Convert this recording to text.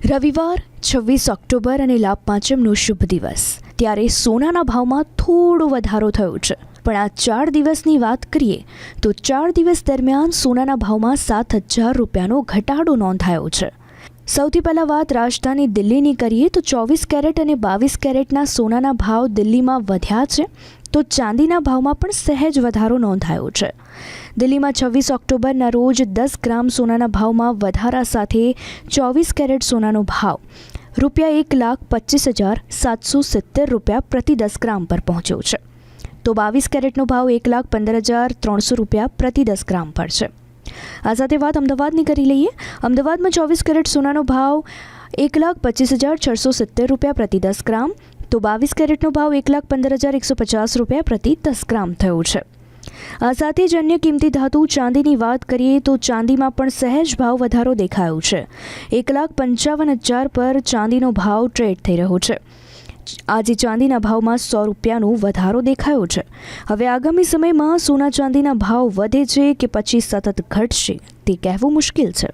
રવિવાર 26 ઓક્ટોબર અને લાભ પાંચમનો શુભ દિવસ, ત્યારે સોનાના ભાવમાં થોડો વધારો થયો છે. પણ આ 4 દિવસની વાત કરીએ તો 4 દિવસ દરમિયાન સોનાના ભાવમાં 7,000 રૂપિયાનો ઘટાડો નોંધાયો છે. સૌથી પહેલાં વાત રાજધાની દિલ્હીની કરીએ તો 24 કેરેટ અને 22 કેરેટના સોનાના ભાવ દિલ્હીમાં વધ્યા છે, તો ચાંદીના ભાવમાં પણ સહેજ વધારો નોંધાયો છે. દિલ્હીમાં 26 ઓક્ટોબરના રોજ 10 ગ્રામ સોનાના ભાવમાં વધારા સાથે 24 કેરેટ સોનાનો ભાવ ₹1,25,770 પ્રતિ 10 ગ્રામ પર પહોંચ્યો છે, તો 22 કેરેટનો ભાવ ₹1,15,300 પ્રતિ 10 ગ્રામ પર છે. આ સાથે વાત અમદાવાદની કરી લઈએ. અમદાવાદમાં 24 કેરેટ સોનાનો ભાવ ₹1,25,670 પ્રતિ 10 ગ્રામ, તો 22 કેરેટનો ભાવ ₹1,15,150 પ્રતિ 10 ગ્રામ થયો છે. આ સાથે જ અન્ય કિંમતી ધાતુ ચાંદીની વાત કરીએ તો ચાંદીમાં પણ સહેજ ભાવ વધારો દેખાયો છે. 1,55,000 પર ચાંદીનો ભાવ ટ્રેડ થઈ રહ્યો છે. આજે ચાંદીના ભાવમાં ₹100નો વધારો દેખાયો છે. હવે આગામી સમયમાં સોના ચાંદીના ભાવ વધે છે કે પછી સતત ઘટશે તે કહેવું મુશ્કેલ છે.